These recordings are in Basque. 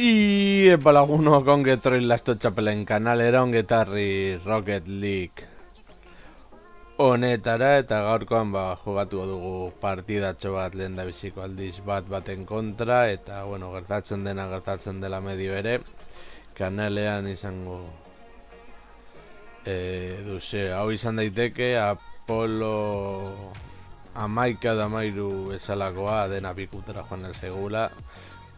Epalagunok ongetorri Lasto Txapelen kanalera, ongetarri Rocket League honetara, eta gaurkoan jugatu dugu partidatxo bat lehendabiziko aldiz baten kontra, eta bueno, gertatzen dela medio ere, kanalean izango duze, hau izan daiteke Apollo amaika damairu bezalakoa dena pikutera joan elsegula.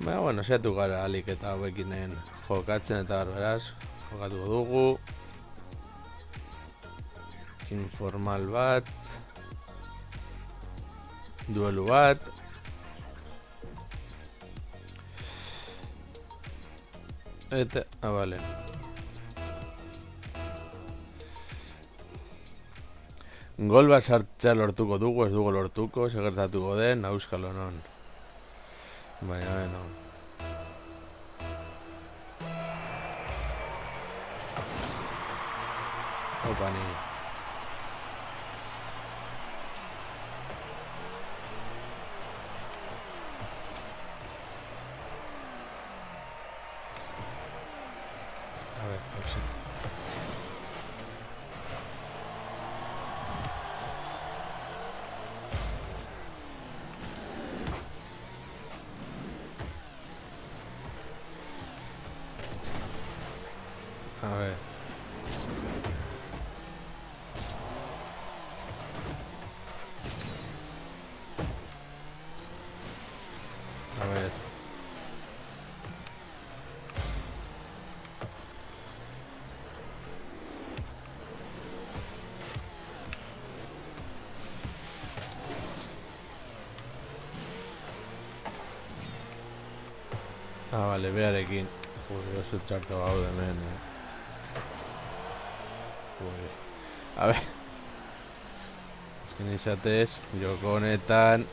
Baina, bueno, zeatu gara alik eta hauekinen jokatzen eta beraz, jokatu dugu. Informal bat. Duelu bat. Eta, bale. Gol bat sartzea lortuko dugu, ez dugu lortuko, segertatuko den, auskalo non. Baina, beno. Opa, ni. A ver, sí. A ver. A ver. Vale, bearekin. Joder, oso txarto gaude hemen, A ver. Ezken izatez, joko honetan.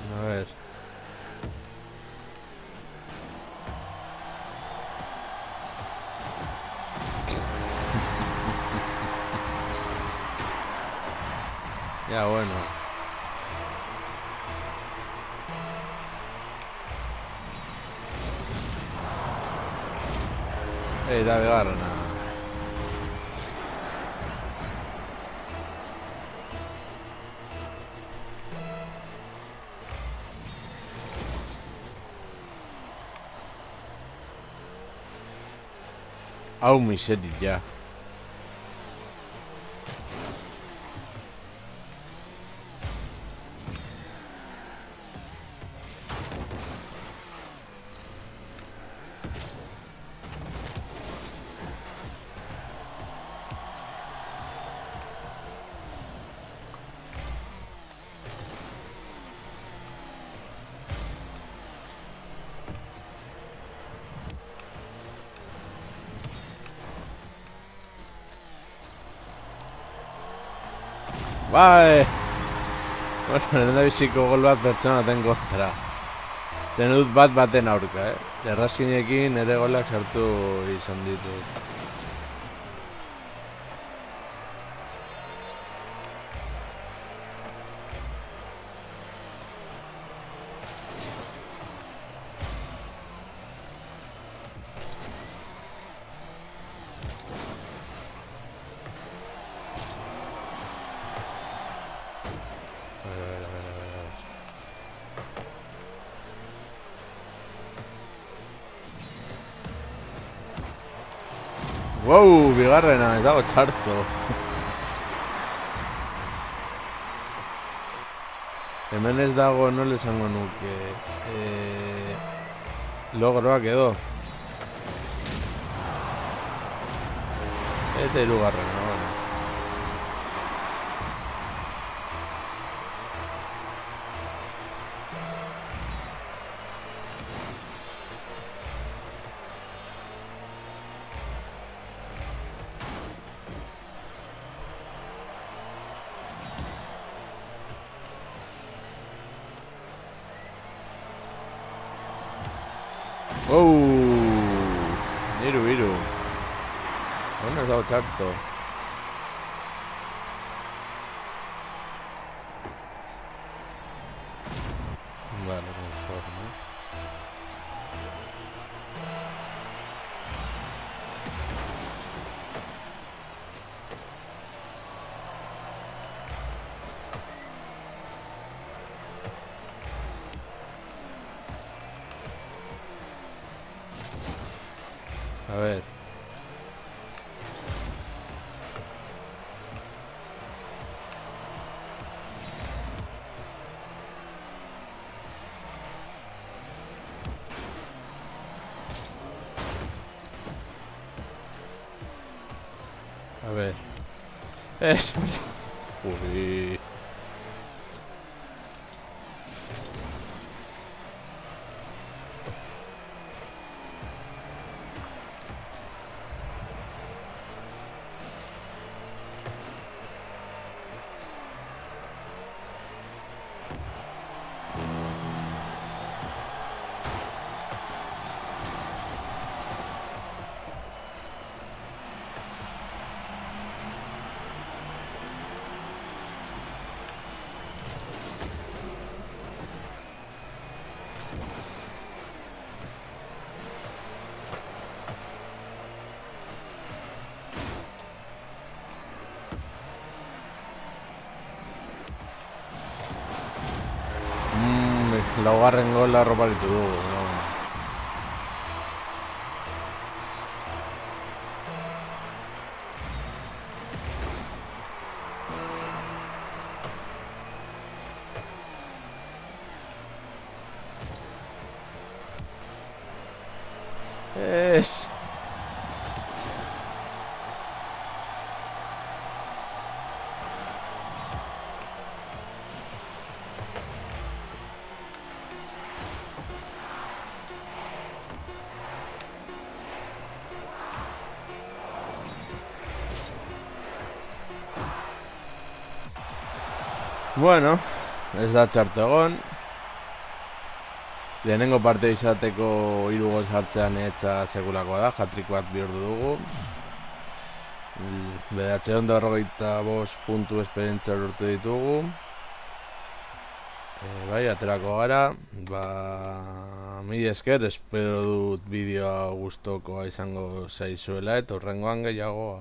A ver. Ya, bueno. Da begarrena. Hau miserit, ja. Bai! Bueno, lehendabiziko gol bat pertsona ten kontra. Ten dut baten aurka, Errazkinekin ere golak sartu izan ditut. Wow, bigarrena, ez dago txarto. Hemen ez dago, nola esango nuke. Logroak edo. Eta hirugarrena, bueno. Iru. Hona ez dago txarto. Vale, mejor, ¿no? A ver. A ver. Eso. Uy. Laugarren gola arroparitu dugu. No. Es. Bueno, ez da txarto egon. Lehenengo parte izateko 3 gol sartzean etza segulakoa da, hat-trick bat bihurtu dugu. 945 puntu esperientzia lortu ditugu. Bai, aterako gara. Mila esker, espero dut bideoa gustokoa izango zaizuela eta hurrengoan gehiago.